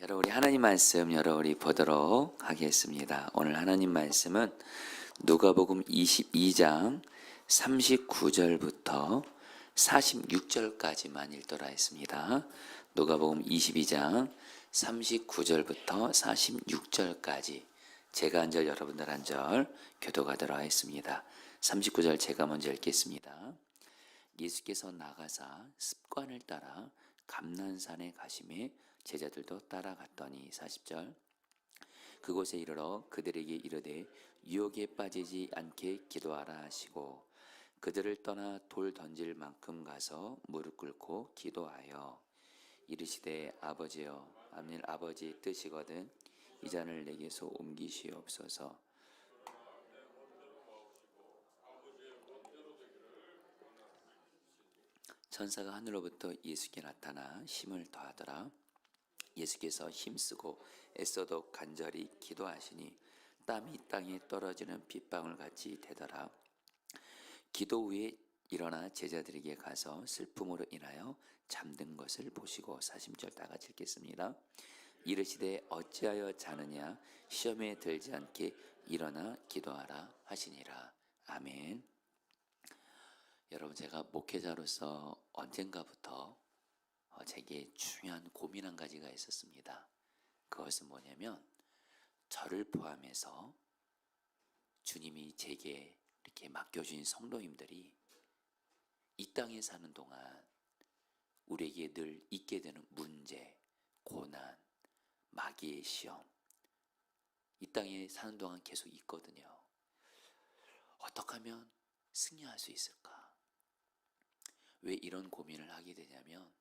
여러분 우리 하나님 말씀 우리 보도록 하겠습니다. 오늘 하나님 말씀은 누가복음 22장 39절부터 46절까지만 읽도록 하겠습니다. 누가복음 22장 39절부터 46절까지 제가 한 절 여러분들 한 절 교도하도록 하겠습니다. 39절 제가 먼저 읽겠습니다. 예수께서 나가사 습관을 따라 감난산에 가시매 제자들도 따라갔더니 40절 그곳에 이르러 그들에게 이르되 유혹에 빠지지 않게 기도하라 하시고 그들을 떠나 돌 던질 만큼 가서 무릎 꿇고 기도하여 이르시되 아버지여 만일 아버지의 뜻이거든 이 잔을 내게서 옮기시옵소서. 천사가 하늘로부터 예수께 나타나 힘을 더하더라. 예수께서 힘쓰고 애써도 간절히 기도하시니 땀이 땅에 떨어지는 빗방울 같이 되더라. 기도 후에 일어나 제자들에게 가서 슬픔으로 인하여 잠든 것을 보시고 40절 다 같이 읽겠습니다. 이르시되 어찌하여 자느냐 시험에 들지 않게 일어나 기도하라 하시니라. 아멘. 여러분 제가 목회자로서 언젠가부터 제게 중요한 고민 한 가지가 있었습니다. 그것은 뭐냐면 저를 포함해서 주님이 제게 이렇게 맡겨주신 성도님들이 이 땅에 사는 동안 우리에게 늘 있게 되는 문제, 고난, 마귀의 시험 이 땅에 사는 동안 계속 있거든요. 어떻게 하면 승리할 수 있을까? 왜 이런 고민을 하게 되냐면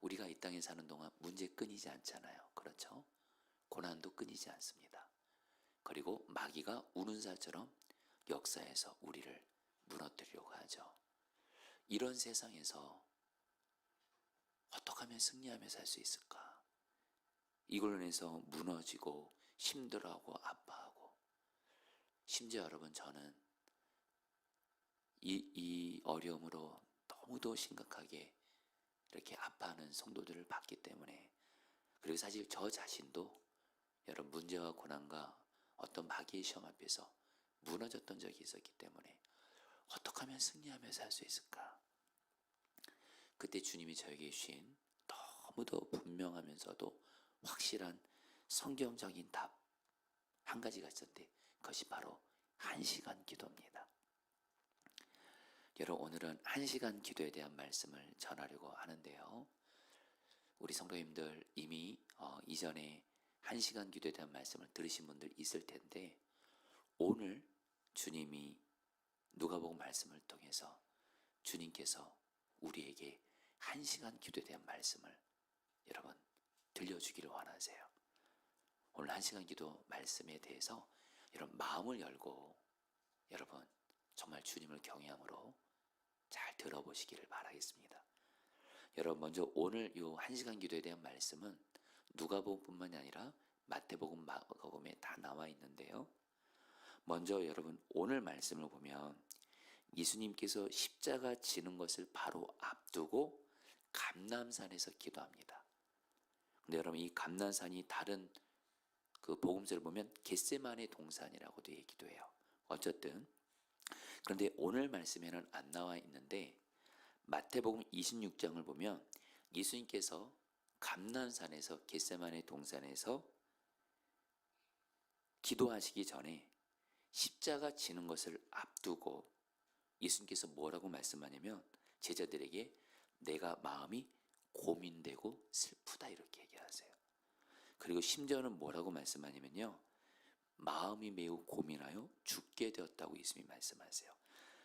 우리가 이 땅에 사는 동안 문제 끊이지 않잖아요. 그렇죠? 고난도 끊이지 않습니다. 그리고 마귀가 우는 사처럼 역사에서 우리를 무너뜨리려고 하죠. 이런 세상에서 어떻게 하면 승리하며 살 수 있을까? 이걸로 인해서 무너지고 힘들어하고 아파하고 심지어 여러분 저는 이 어려움으로 너무도 심각하게 이렇게 아파하는 성도들을 봤기 때문에 그리고 사실 저 자신도 여러 문제와 고난과 어떤 마귀의 시험 앞에서 무너졌던 적이 있었기 때문에 어떻게 하면 승리하며 살 수 있을까? 그때 주님이 저에게 주신 너무도 분명하면서도 확실한 성경적인 답 한 가지가 있었는데 그것이 바로 1시간 기도입니다. 여러분 오늘은 1시간 기도에 대한 말씀을 전하려고 하는데요. 우리 성도님들 이미 이전에 1시간 기도에 대한 말씀을 들으신 분들 있을 텐데 오늘 주님이 누가복음 말씀을 통해서 주님께서 우리에게 1시간 기도에 대한 말씀을 여러분 들려주기를 원하세요. 오늘 1시간 기도 말씀에 대해서 여러분 마음을 열고 여러분 정말 주님을 경외함으로 잘 들어보시기를 바라겠습니다. 여러분 먼저 오늘 이 1시간 기도에 대한 말씀은 누가복음뿐만이 아니라 마태복음, 마가복음에 다 나와 있는데요. 먼저 여러분 오늘 말씀을 보면 예수님께서 십자가 지는 것을 바로 앞두고 감람산에서 기도합니다. 근데 여러분 이 감람산이 다른 그 복음서를 보면 겟세마네 동산이라고도 얘기도 해요. 어쨌든 그런데 오늘 말씀에는 안 나와 있는데 마태복음 26장을 보면 예수님께서 감람산에서 겟세마네 동산에서 기도하시기 전에 십자가 지는 것을 앞두고 예수님께서 뭐라고 말씀하냐면 제자들에게 내가 마음이 고민되고 슬프다 이렇게 얘기하세요. 그리고 심지어는 뭐라고 말씀하냐면요. 마음이 매우 고민하여 죽게 되었다고 예수님이 말씀하세요.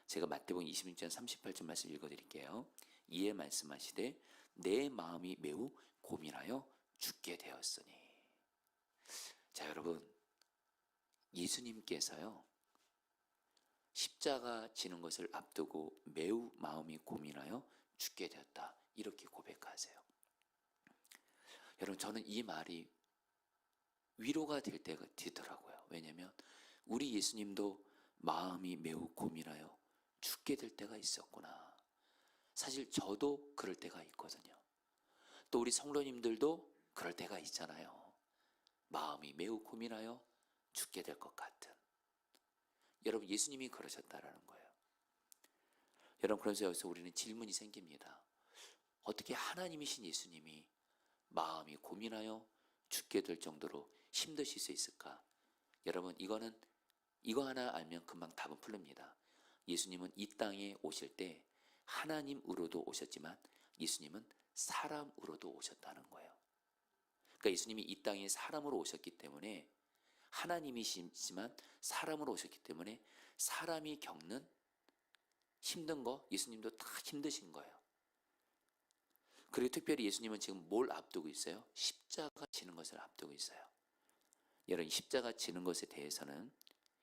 제가 마태복음 26장 38절 말씀 읽어드릴게요. 이에 말씀하시되 내 마음이 매우 고민하여 죽게 되었으니. 자 여러분 예수님께서요 십자가 지는 것을 앞두고 매우 마음이 고민하여 죽게 되었다 이렇게 고백하세요. 여러분 저는 이 말이 위로가 될 때가 되더라고요. 왜냐하면 우리 예수님도 마음이 매우 고민하여 죽게 될 때가 있었구나. 사실 저도 그럴 때가 있거든요. 또 우리 성도님들도 그럴 때가 있잖아요. 마음이 매우 고민하여 죽게 될 것 같은. 여러분, 예수님이 그러셨다라는 거예요. 여러분, 그래서 여기서 우리는 질문이 생깁니다. 어떻게 하나님이신 예수님이 마음이 고민하여 죽게 될 정도로 힘드실 수 있을까? 여러분, 이거 하나 알면 금방 답은 풀립니다. 예수님은 이 땅에 오실 때 하나님으로도 오셨지만 예수님은 사람으로도 오셨다는 거예요. 그러니까 예수님이 이 땅에 사람으로 오셨기 때문에, 하나님이시지만 사람으로 오셨기 때문에 사람이 겪는 힘든 거 예수님도 다 힘드신 거예요. 그리고 특별히 예수님은 지금 뭘 앞두고 있어요? 십자가 지는 것을 앞두고 있어요. 여러분, 십자가 지는 것에 대해서는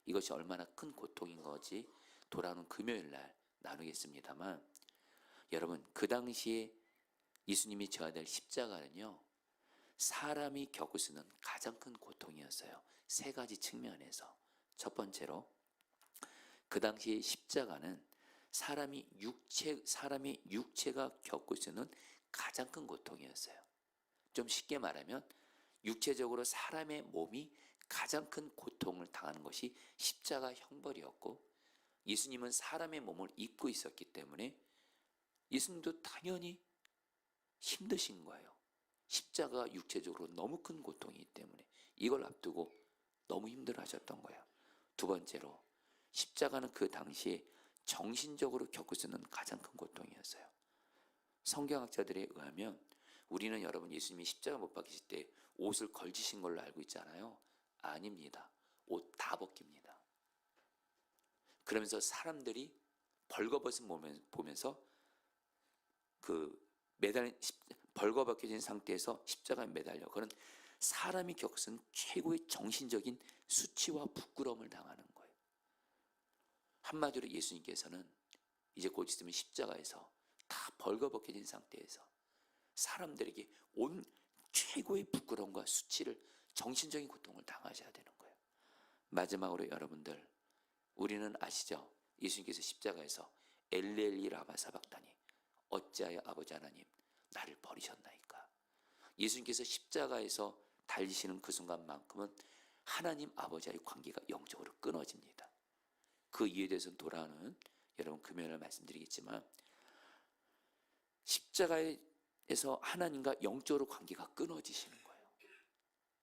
이것이 얼마나 큰 고통인 것이 돌아오는 금요일 날 나누겠습니다만, 여러분, 그 당시에 예수님이 져야 될 십자가는요, 사람이 겪을 수 있는 가장 큰 고통이었어요. 세 가지 측면에서. 첫 번째로, 그 당시에 십자가는 사람의 육체가 겪을 수 있는 가장 큰 고통이었어요. 좀 쉽게 말하면 육체적으로 사람의 몸이 가장 큰 고통을 당하는 것이 십자가 형벌이었고, 예수님은 사람의 몸을 입고 있었기 때문에 예수님도 당연히 힘드신 거예요. 십자가 육체적으로 너무 큰 고통이기 때문에 이걸 앞두고 너무 힘들어 하셨던 거예요. 두 번째로, 십자가는 그 당시에 정신적으로 겪을 수 있는 가장 큰 고통이었어요. 성경학자들에 의하면 우리는, 여러분, 예수님이 십자가 못 박히실 때 옷을 걸치신 걸로 알고 있잖아요. 아닙니다. 옷 다 벗깁니다. 그러면서 사람들이 벌거벗은 몸을 보면서 벌거벗겨진 상태에서 십자가에 매달려, 그런 사람이 겪은 최고의 정신적인 수치와 부끄러움을 당하는 거예요. 한마디로 예수님께서는 이제 곧 있으면 십자가에서 다 벌거벗겨진 상태에서 사람들에게 온 최고의 부끄러움과 수치를, 정신적인 고통을 당하셔야 되는 거예요. 마지막으로 여러분들, 우리는 아시죠? 예수님께서 십자가에서 엘리엘리 라마 사박다니, 어찌하여 아버지 하나님 나를 버리셨나이까. 예수님께서 십자가에서 달리시는 그 순간만큼은 하나님 아버지와의 관계가 영적으로 끊어집니다. 그 이유에 대해서는 돌아오는 여러분 금요일날 말씀드리겠지만, 십자가에서 하나님과 영적으로 관계가 끊어지시는 거예요.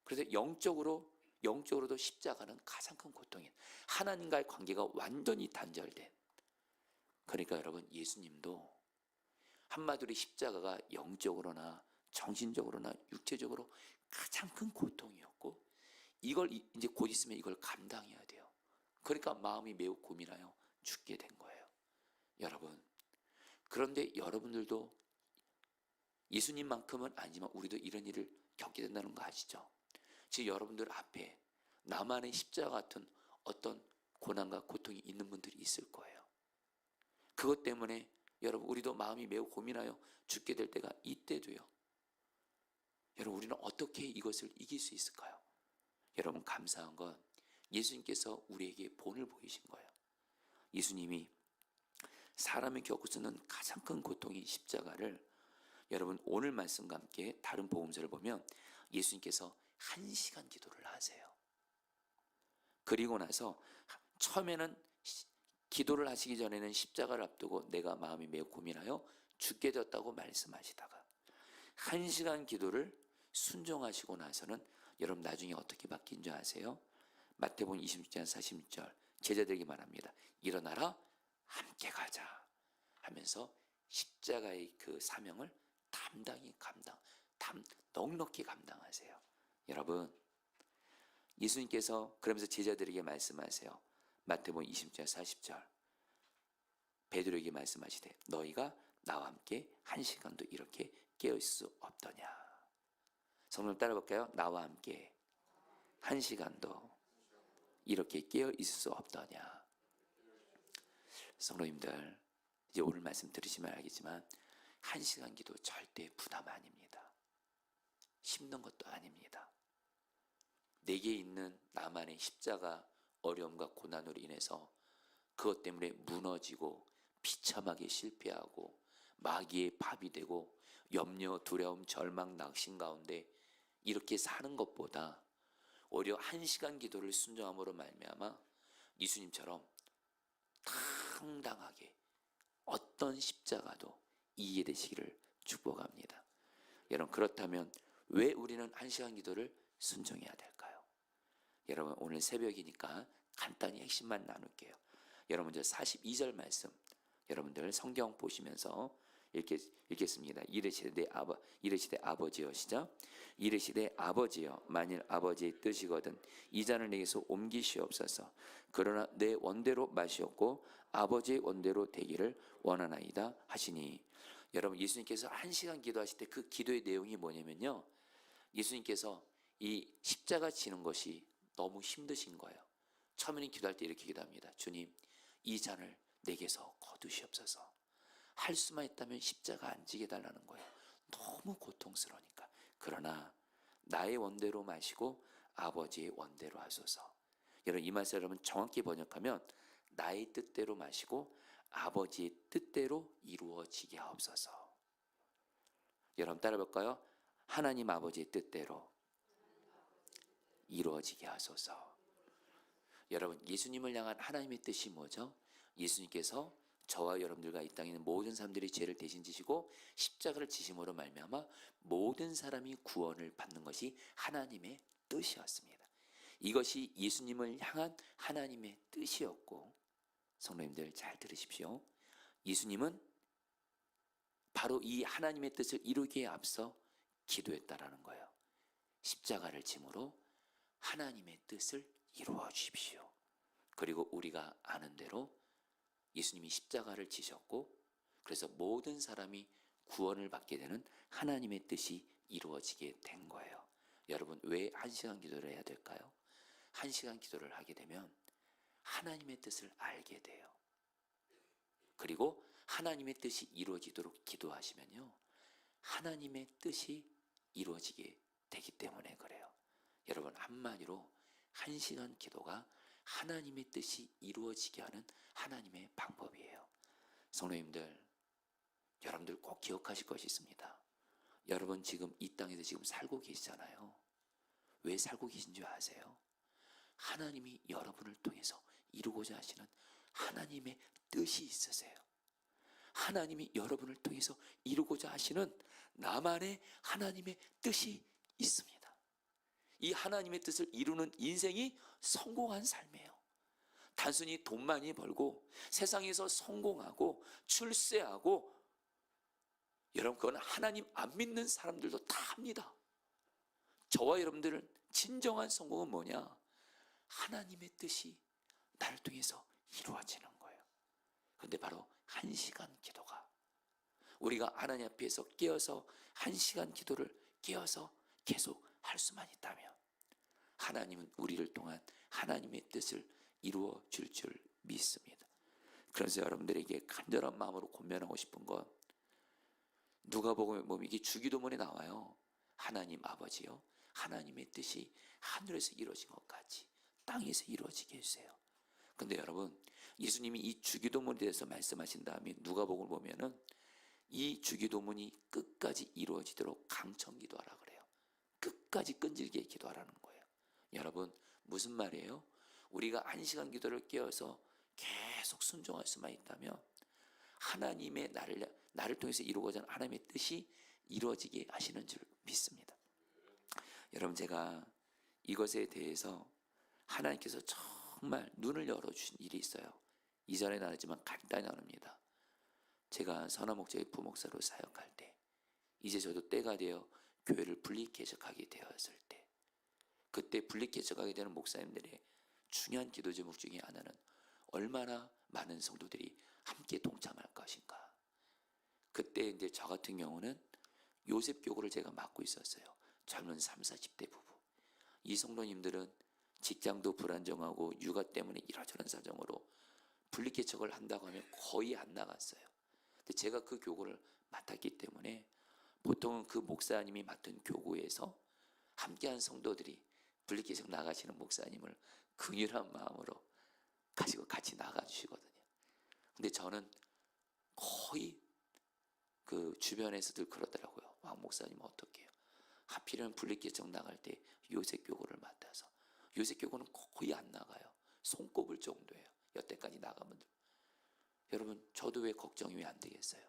그래서 영적으로도 십자가는 가장 큰 고통이에요. 하나님과의 관계가 완전히 단절된. 그러니까 여러분, 예수님도 한마디로 십자가가 영적으로나 정신적으로나 육체적으로 가장 큰 고통이었고, 이걸 이제 곧 있으면 이걸 감당해야 돼요. 그러니까 마음이 매우 고민하여 죽게 된 거예요. 여러분, 그런데 여러분들도 예수님만큼은 아니지만 우리도 이런 일을 겪게 된다는 거 아시죠? 지금 여러분들 앞에 나만의 십자가 같은 어떤 고난과 고통이 있는 분들이 있을 거예요. 그것 때문에 여러분, 우리도 마음이 매우 고민하여 죽게 될 때가 이때도요. 여러분, 우리는 어떻게 이것을 이길 수 있을까요? 여러분, 감사한 건 예수님께서 우리에게 본을 보이신 거예요. 예수님이 사람이 겪을 수 있는 가장 큰 고통인 십자가를, 여러분, 오늘 말씀과 함께 다른 복음서를 보면 예수님께서 1시간 기도를 하세요. 그리고 나서 처음에는 기도를 하시기 전에는 십자가를 앞두고 내가 마음이 매우 고민하여 죽게 되었다고 말씀하시다가 1시간 기도를 순종하시고 나서는 여러분 나중에 어떻게 바뀐 줄 아세요? 마태복음 26장 46절 제자들에게 말합니다. 일어나라, 함께 가자 하면서 십자가의 그 사명을 넉넉히 감당하세요. 여러분, 예수님께서 그러면서 제자들에게 말씀하세요. 마태복음 26장 40절 베드로에게 말씀하시되 너희가 나와 함께 1시간도 이렇게 깨어있을 수 없더냐. 성령 따라 볼까요? 나와 함께 1시간도 이렇게 깨어있을 수 없더냐. 성도님들, 이제 오늘 말씀 들으시면 알겠지만 1시간 기도 절대 부담 아닙니다. 힘든 것도 아닙니다. 내게 있는 나만의 십자가 어려움과 고난으로 인해서 그것 때문에 무너지고 비참하게 실패하고 마귀의 밥이 되고 염려, 두려움, 절망, 낙심 가운데 이렇게 사는 것보다 오히려 1시간 기도를 순종함으로 말미암아 예수님처럼 당당하게 어떤 십자가도 이해되시기를 축복합니다. 여러분, 그렇다면 왜 우리는 1시간 기도를 순종해야 될까요? 여러분, 오늘 새벽이니까 간단히 핵심만 나눌게요. 여러분들 42절 말씀, 여러분들 성경 보시면서 읽겠습니다. 이르시되 아버지여, 시작. 이르시되 아버지여, 만일 아버지의 뜻이거든 이 잔을 내게서 옮기시옵소서. 그러나 내 원대로 마시옵고 아버지의 원대로 되기를 원하나이다 하시니. 여러분, 예수님께서 1시간 기도하실 때 그 기도의 내용이 뭐냐면요, 예수님께서 이 십자가 지는 것이 너무 힘드신 거예요. 처음에는 기도할 때 이렇게 기도합니다. 주님, 이 잔을 내게서 거두시옵소서. 할 수만 있다면 십자가 안 지게 달라는 거예요. 너무 고통스러우니까. 그러나 나의 원대로 마시고 아버지의 원대로 하소서. 여러분, 이 말씀 여러분 정확히 번역하면 나의 뜻대로 마시고 아버지의 뜻대로 이루어지게 하옵소서. 여러분 따라 볼까요? 하나님 아버지의 뜻대로 이루어지게 하소서. 여러분, 예수님을 향한 하나님의 뜻이 뭐죠? 예수님께서 저와 여러분들과 이 땅에 있는 모든 사람들이 죄를 대신 지시고 십자가를 지심으로 말미암아 모든 사람이 구원을 받는 것이 하나님의 뜻이었습니다. 이것이 예수님을 향한 하나님의 뜻이었고, 성도님들 잘 들으십시오. 예수님은 바로 이 하나님의 뜻을 이루기에 앞서 기도했다라는 거예요. 십자가를 짐으로 하나님의 뜻을 이루어 주십시오. 그리고 우리가 아는 대로 예수님이 십자가를 지셨고, 그래서 모든 사람이 구원을 받게 되는 하나님의 뜻이 이루어지게 된 거예요. 여러분, 왜 1시간 기도를 해야 될까요? 1시간 기도를 하게 되면 하나님의 뜻을 알게 돼요. 그리고 하나님의 뜻이 이루어지도록 기도하시면요, 하나님의 뜻이 이루어지게 되기 때문에 그래요. 여러분, 한마디로 1시간 기도가 하나님의 뜻이 이루어지게 하는 하나님의 방법이에요. 성도님들, 여러분들 꼭 기억하실 것이 있습니다. 여러분 지금 이 땅에서 지금 살고 계시잖아요. 왜 살고 계신 줄 아세요? 하나님이 여러분을 통해서 이루고자 하시는 하나님의 뜻이 있으세요. 하나님이 여러분을 통해서 이루고자 하시는 나만의 하나님의 뜻이 있습니다. 이 하나님의 뜻을 이루는 인생이 성공한 삶이에요. 단순히 돈 많이 벌고 세상에서 성공하고 출세하고, 여러분 그건 하나님 안 믿는 사람들도 다 합니다. 저와 여러분들은 진정한 성공은 뭐냐? 하나님의 뜻이 나를 통해서 이루어지는 거예요. 그런데 바로 1시간 기도가, 우리가 하나님 앞에서 깨어서 1시간 기도를 깨어서 계속 할 수만 있다면 하나님은 우리를 통한 하나님의 뜻을 이루어 줄 줄 믿습니다. 그래서 여러분들에게 간절한 마음으로 권면하고 싶은 건, 누가복음 보면 이게 주기도문에 나와요. 하나님 아버지요, 하나님의 뜻이 하늘에서 이루어진 것 같이 땅에서 이루어지게 해주세요. 근데 여러분, 예수님이 이 주기도문에 대해서 말씀하신 다음에 누가복음을 보면은 이 주기도문이 끝까지 이루어지도록 강청 기도하라 그래요. 끝까지 끈질기게 기도하라는 거예요. 여러분, 무슨 말이에요? 우리가 1시간 기도를 깨어서 계속 순종할 수만 있다면 하나님의 나를 통해서 이루고자 하는 하나님의 뜻이 이루어지게 하시는 줄 믿습니다. 여러분, 제가 이것에 대해서 하나님께서 정말 눈을 열어주신 일이 있어요. 이전에 나눴지만 간단히 나눕니다. 제가 선화목장의 부목사로 사역할 때, 이제 저도 때가 되어 교회를 분리개척하게 되었을 때, 그때 분리개척하게 되는 목사님들의 중요한 기도 제목 중에 하나는 얼마나 많은 성도들이 함께 동참할 것인가. 그때 이제 저 같은 경우는 요셉 교구를 제가 맡고 있었어요. 젊은 30, 40대 부부. 이 성도님들은 직장도 불안정하고 육아 때문에 이러저런 사정으로 분리개척을 한다고 하면 거의 안 나갔어요. 근데 제가 그 교구를 맡았기 때문에 보통은 그 목사님이 맡은 교구에서 함께한 성도들이 분리개척 나가시는 목사님을 긍휼한 마음으로 가지고 같이 나가주시거든요. 근데 저는 거의 그 주변에서들 그러더라고요. 왕 목사님 어떡해요? 하필이면 분리개척 나갈 때 요셉교구를 맡아서 요셉교구는 거의 안 나가요. 손꼽을 정도예요. 여태까지 나가면. 여러분 저도 왜 걱정이 왜 안 되겠어요?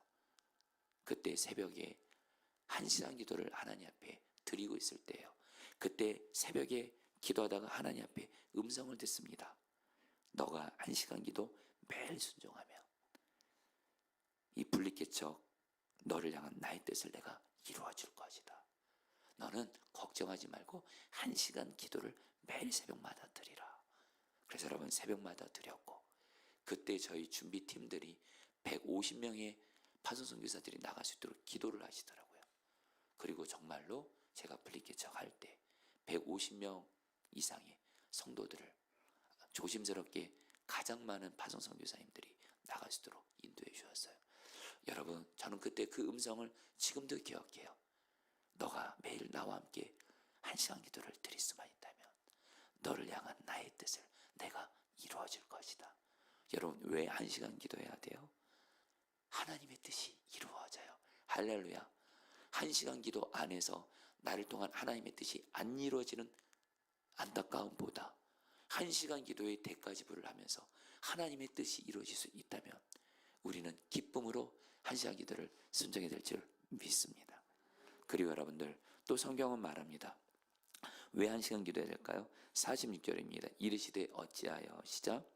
그때 새벽에 1시간 기도를 하나님 앞에 드리고 있을 때예요. 그때 새벽에 기도하다가 하나님 앞에 음성을 듣습니다. 너가 1시간 기도 매일 순종하며 이 분리개척 너를 향한 나의 뜻을 내가 이루어 줄 것이다. 너는 걱정하지 말고 1시간 기도를 매일 새벽마다 드리라. 그래서 여러분 새벽마다 드렸고 그때 저희 준비팀들이 150명의 파송선교사들이 나갈 수 있도록 기도를 하시더라고요. 그리고 정말로 제가 분리개척 할 때 150명 이상의 성도들을 조심스럽게 가장 많은 파송선교사님들이 나갈 수 있도록 인도해 주셨어요. 여러분 저는 그때 그 음성을 지금도 기억해요. 너가 매일 나와 함께 1시간 기도를 드릴 수만 있다면 너를 향한 나의 뜻을 내가 이루어 줄 것이다. 여러분 왜 1시간 기도해야 돼요? 하나님의 뜻이 이루어져요. 할렐루야. 1시간 기도 안에서 나를 통한 하나님의 뜻이 안 이루어지는 안타까움보다 1시간 기도의 대가지불을 하면서 하나님의 뜻이 이루어질 수 있다면 우리는 기쁨으로 1시간 기도를 순종해야 될 줄 믿습니다. 그리고 여러분들 또 성경은 말합니다. 왜 1시간 기도해야 될까요? 46절입니다. 이르시되 어찌하여 시작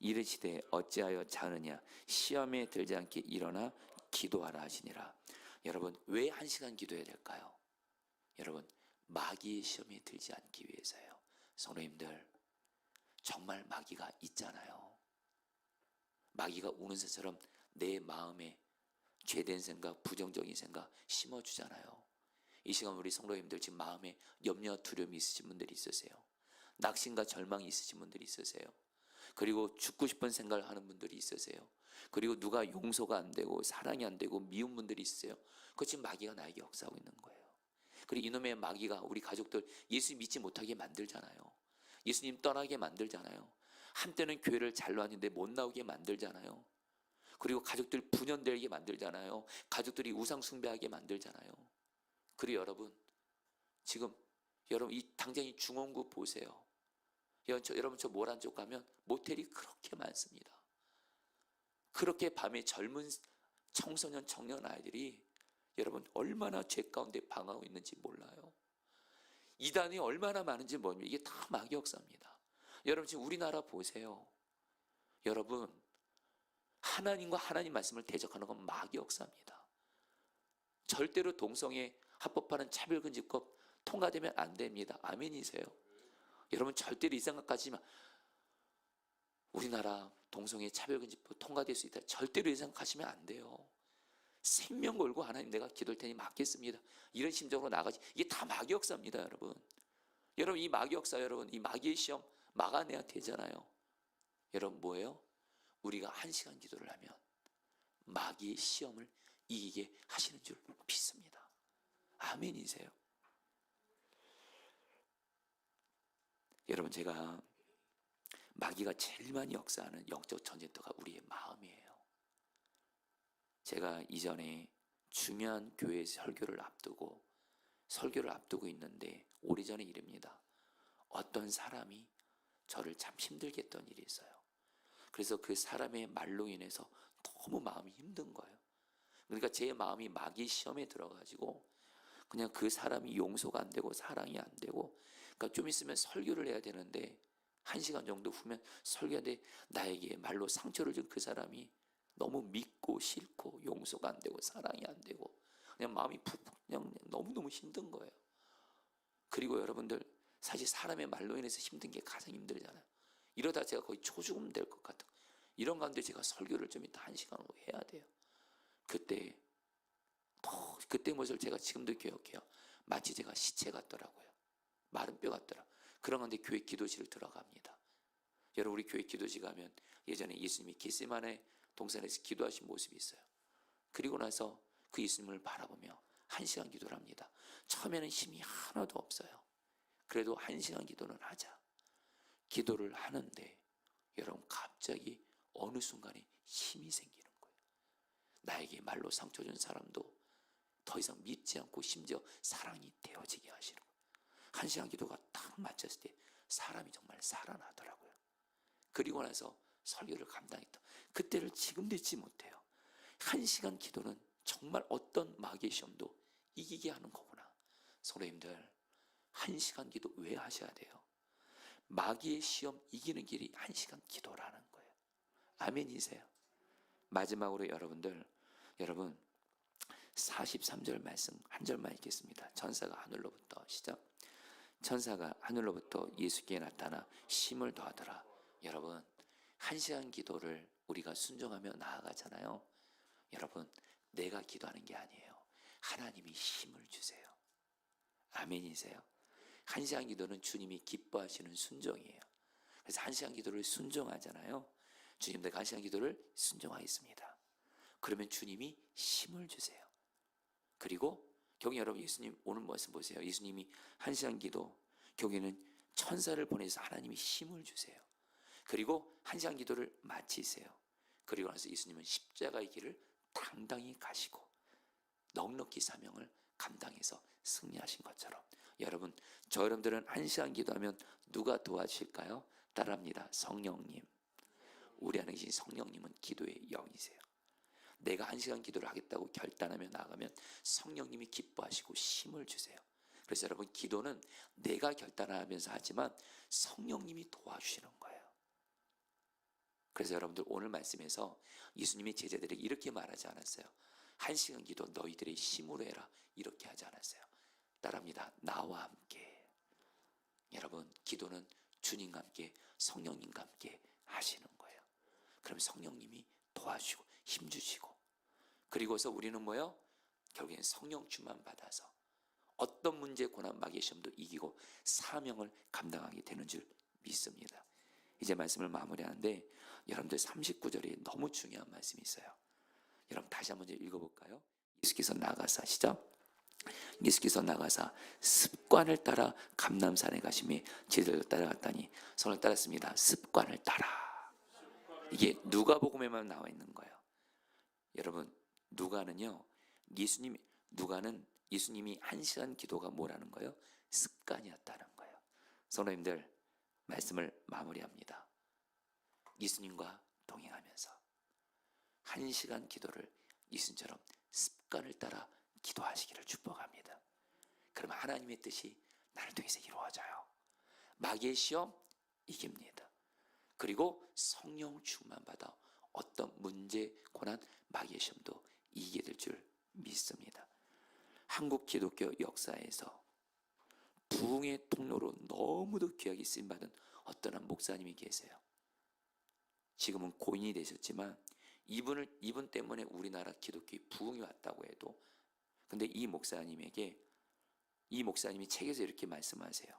이르시되 어찌하여 자느냐 시험에 들지 않게 일어나 기도하라 하시니라. 여러분 왜 1시간 기도해야 될까요? 여러분 마귀의 시험에 들지 않기 위해서요. 성도님들 정말 마귀가 있잖아요. 마귀가 우는 새처럼 내 마음에 죄된 생각, 부정적인 생각 심어주잖아요. 이 시간 우리 성도님들 지금 마음에 염려, 두려움이 있으신 분들이 있으세요. 낙심과 절망이 있으신 분들이 있으세요. 그리고 죽고 싶은 생각을 하는 분들이 있으세요. 그리고 누가 용서가 안 되고 사랑이 안 되고 미운 분들이 있으세요. 그거 지금 마귀가 나에게 역사하고 있는 거예요. 그리고 이놈의 마귀가 우리 가족들 예수 믿지 못하게 만들잖아요. 예수님 떠나게 만들잖아요. 한때는 교회를 잘 나왔는데 못 나오게 만들잖아요. 그리고 가족들 분연되게 만들잖아요. 가족들이 우상 숭배하게 만들잖아요. 그리고 여러분 지금 여러분 이 당장 이 중원구 보세요. 여러분 저 모란 쪽 가면 모텔이 그렇게 많습니다. 그렇게 밤에 젊은 청소년 청년 아이들이 여러분 얼마나 죄 가운데 방황하고 있는지 몰라요. 이단이 얼마나 많은지 모릅니다. 이게 다 마귀 역사입니다. 여러분 지금 우리나라 보세요. 여러분 하나님과 하나님 말씀을 대적하는 건 마귀 역사입니다. 절대로 동성애 합법화는 차별금지법 통과되면 안 됩니다. 아멘이세요? 여러분 절대로 이 생각하지 마. 우리나라 동성애 차별금지법 통과될 수 있다. 절대로 이 생각하시면 안 돼요. 생명 걸고 하나님 내가 기도할 테니 맡겠습니다. 이런 심정으로 나가지. 이게 다 마귀 역사입니다, 여러분. 여러분 이 마귀 역사 여러분 이 마귀의 시험 막아내야 되잖아요. 여러분 뭐예요? 우리가 1시간 기도를 하면 마귀의 시험을 이기게 하시는 줄 믿습니다. 아멘이세요? 여러분 제가 마귀가 제일 많이 역사하는 영적 전쟁터가 우리의 마음이에요. 제가 이전에 중요한 교회 설교를 앞두고 있는데 오래전의 일입니다. 어떤 사람이 저를 참 힘들게 했던 일이 있어요. 그래서 그 사람의 말로 인해서 너무 마음이 힘든 거예요. 그러니까 제 마음이 마귀 시험에 들어가지고 그냥 그 사람이 용서가 안 되고 사랑이 안 되고 그러니까 좀 있으면 설교를 해야 되는데 1시간 정도 후면 설교하는데 나에게 말로 상처를 준 그 사람이 너무 믿고 싫고 용서가 안 되고 사랑이 안 되고 그냥 마음이 그냥 너무너무 힘든 거예요. 그리고 여러분들 사실 사람의 말로 인해서 힘든 게 가장 힘들잖아요. 이러다 제가 거의 초죽음 될 것 같아요. 이런 가운데 제가 설교를 좀 이따 1시간 후 해야 돼요. 그때 모습을 제가 지금도 기억해요. 마치 제가 시체 같더라고요. 마른 뼈 같더라. 그런 가운데 교회 기도실을 들어갑니다. 여러분 우리 교회 기도실 가면 예전에 예수님이 겟세마네 동산에서 기도하신 모습이 있어요. 그리고 나서 그 예수님을 바라보며 1시간 기도를 합니다. 처음에는 힘이 하나도 없어요. 그래도 1시간 기도는 하자. 기도를 하는데 여러분 갑자기 어느 순간에 힘이 생기는 거예요. 나에게 말로 상처 준 사람도 더 이상 믿지 않고 심지어 사랑이 되어지게 하시는 거예요. 1시간 기도가 딱 맞췄을 때 사람이 정말 살아나더라고요. 그리고 나서 설교를 감당했다. 그때를 지금도 잊지 못해요. 1시간 기도는 정말 어떤 마귀의 시험도 이기게 하는 거구나. 성도님들, 1시간 기도 왜 하셔야 돼요? 마귀의 시험 이기는 길이 1시간 기도라는 거예요. 아멘이세요? 마지막으로 여러분 43절 말씀 한 절만 읽겠습니다. 천사가 하늘로부터 시작. 천사가 하늘로부터 예수께 나타나 힘을 더하더라. 여러분 1시간 기도를 우리가 순종하며 나아가잖아요. 여러분 내가 기도하는 게 아니에요. 하나님이 힘을 주세요. 아멘이세요? 1시간 기도는 주님이 기뻐하시는 순종이에요. 그래서 1시간 기도를 순종하잖아요. 주님 내가 1시간 기도를 순종하겠습니다. 그러면 주님이 힘을 주세요. 그리고 경희 여러분 예수님 오늘 말씀 보세요. 예수님이 1시간 기도 경희는 천사를 보내서 하나님이 힘을 주세요. 그리고 1시간 기도를 마치세요. 그리고 나서 예수님은 십자가의 길을 당당히 가시고 넉넉히 사명을 감당해서 승리하신 것처럼 여러분 저 여러분들은 1시간 기도하면 누가 도와주실까요? 따라합니다. 성령님. 우리 안에 계신 성령님은 기도의 영이세요. 내가 1시간 기도를 하겠다고 결단하며 나가면 성령님이 기뻐하시고 힘을 주세요. 그래서 여러분 기도는 내가 결단하면서 하지만 성령님이 도와주시는 거예요. 그래서 여러분들 오늘 말씀에서 예수님이 제자들에게 이렇게 말하지 않았어요. 1시간 기도 너희들의 힘으로 해라 이렇게 하지 않았어요. 따라합니다. 나와 함께. 여러분 기도는 주님과 함께 성령님과 함께 하시는 거예요. 그럼 성령님이 도와주시고 힘주시고 그리고서 우리는 뭐요? 결국엔 성령 충만 받아서 어떤 문제 고난 마귀의 시험도 이기고 사명을 감당하게 되는 줄 믿습니다. 이제 말씀을 마무리하는데 여러분들 39절에 너무 중요한 말씀이 있어요. 여러분 다시 한번 읽어볼까요? 예수께서 나가사 시작. 예수께서 나가사 습관을 따라 감람산에 가시며 제자들을 따라갔다니 손을 따랐습니다. 습관을 따라. 이게 누가복음에만 나와 있는 거예요. 여러분 누가는요 누가는 예수님이 1시간 기도가 뭐라는 거예요? 습관이었다는 거예요. 성도님들 말씀을 마무리합니다. 예수님과 동행하면서 1시간 기도를 예수님처럼 습관을 따라 기도하시기를 축복합니다. 그러면 하나님의 뜻이 나를 통해서 이루어져요. 마귀의 시험 이깁니다. 그리고 성령 충만 받아 어떤 문제, 고난, 마귀의 시험도 이기게 될 줄 믿습니다. 한국 기독교 역사에서 부흥의 통로로 너무도 귀하게 쓰임받은 어떤 한 목사님이 계세요. 지금은 고인이 되셨지만 이분 때문에 우리나라 기독교의 부흥이 왔다고 해도 근데 이 목사님이 책에서 이렇게 말씀하세요.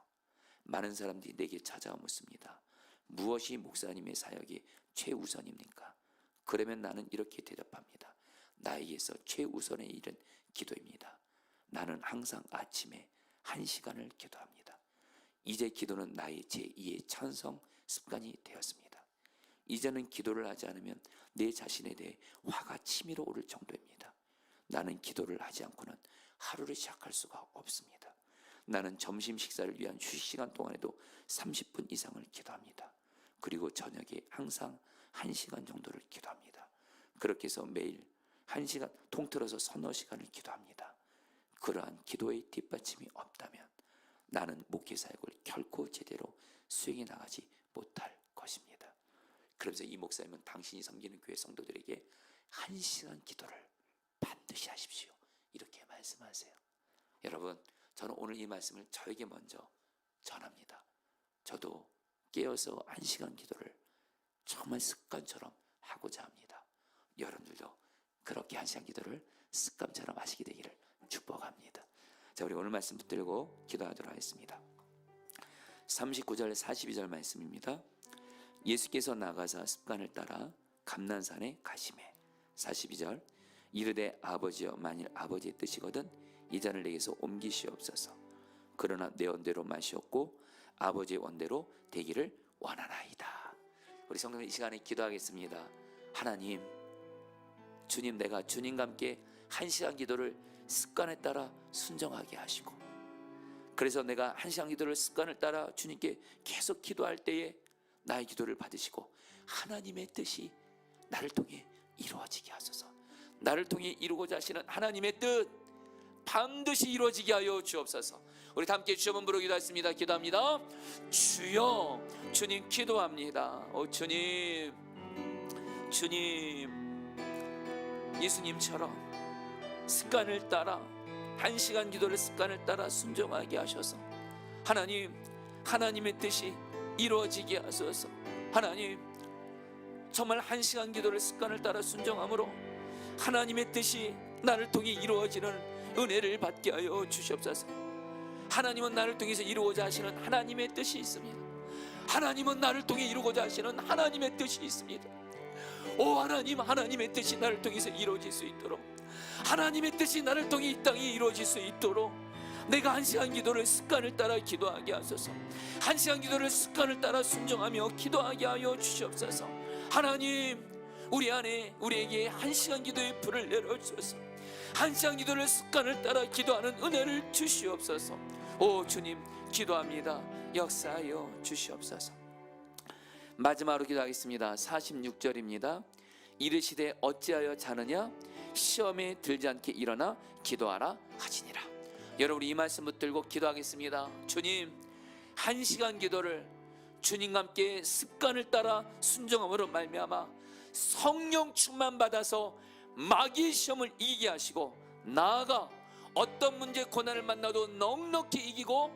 많은 사람들이 내게 찾아와 묻습니다. 무엇이 목사님의 사역이 최우선입니까? 그러면 나는 이렇게 대답합니다. 나에게서 최우선의 일은 기도입니다. 나는 항상 아침에 1시간을 기도합니다. 이제 기도는 나의 제2의 찬성 습관이 되었습니다. 이제는 기도를 하지 않으면 내 자신에 대해 화가 치밀어 오를 정도입니다. 나는 기도를 하지 않고는 하루를 시작할 수가 없습니다. 나는 점심 식사를 위한 휴식 시간 동안에도 30분 이상을 기도합니다. 그리고 저녁에 항상 1시간 정도를 기도합니다. 그렇게 해서 매일 1시간 통틀어서 서너 시간을 기도합니다. 그러한 기도의 뒷받침이 없다면 나는 목회 사역을 결코 제대로 수행해 나가지 못할 것입니다. 그러면서 이 목사님은 당신이 섬기는 교회 성도들에게 1시간 기도를 반드시 하십시오. 이렇게 말씀하세요. 여러분 저는 오늘 이 말씀을 저에게 먼저 전합니다. 저도 깨어서 1시간 기도를 정말 습관처럼 하고자 합니다. 여러분들도 그렇게 1시간 기도를 습관처럼 하시게 되기를 축복합니다. 자, 우리 오늘 말씀 붙들고 기도하도록 하겠습니다. 39절 42절 말씀입니다. 예수께서 나가사 습관을 따라 감난산에 가시매 42절 이르되 아버지여 만일 아버지의 뜻이거든 이 잔을 내게서 옮기시옵소서. 그러나 내 원대로 마시옵고 아버지의 원대로 되기를 원하나이다. 우리 성도님 이 시간에 기도하겠습니다. 하나님 주님 내가 주님과 함께 1시간 기도를 습관에 따라 순종하게 하시고, 그래서 내가 한 시간 기도를 습관을 따라 주님께 계속 기도할 때에 나의 기도를 받으시고 하나님의 뜻이 나를 통해 이루어지게 하소서. 나를 통해 이루고자 하시는 하나님의 뜻 반드시 이루어지게 하여 주옵소서. 우리 다 함께 주여 한번 부르기도 하겠습니다. 기도합니다. 주여, 주님 기도합니다. 주님, 주님, 예수님처럼 습관을 따라, 한 시간 기도를 습관을 따라 순종하게 하셔서 하나님, 하나님의 뜻이 이루어지게 하소서. 하나님, 정말 한 시간 기도를 습관을 따라 순종함으로 하나님의 뜻이 나를 통해 이루어지는 은혜를 받게 하여 주시옵소서. 하나님은 나를 통해서 이루고자 하시는 하나님의 뜻이 있습니다. 하나님은 나를 통해 이루고자 하시는 하나님의 뜻이 있습니다. 오 하나님, 하나님의 뜻이 나를 통해서 이루어질 수 있도록, 하나님의 뜻이 나를 통해 이 땅에 이루어질 수 있도록 내가 한 시간 기도를 습관을 따라 기도하게 하소서. 한 시간 기도를 습관을 따라 순종하며 기도하게 하여 주시옵소서. 하나님, 우리 안에 우리에게 한 시간 기도의 불을 내려주소서. 한 시간 기도를 습관을 따라 기도하는 은혜를 주시옵소서. 오 주님, 기도합니다. 역사하여 주시옵소서. 마지막으로 기도하겠습니다. 46절입니다. 이르시되 어찌하여 자느냐, 시험에 들지 않게 일어나 기도하라 하시니라. 여러분, 이 말씀 붙들고 기도하겠습니다. 주님, 한 시간 기도를 주님과 함께 습관을 따라 순종함으로 말미암아 성령 충만 받아서 마귀의 시험을 이기게 하시고, 나아가 어떤 문제 고난을 만나도 넉넉히 이기고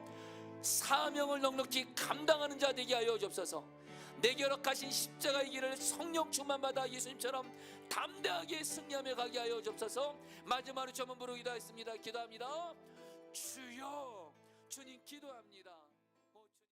사명을 넉넉히 감당하는 자 되게 하여 주옵소서. 내게 허락하신 십자가의 길을 성령 충만 받아 예수님처럼 담대하게 승리하며 가게 하여 주옵소서. 마지막으로 저 한번 부르기도 하겠습니다. 기도합니다. 주여, 주님 기도합니다.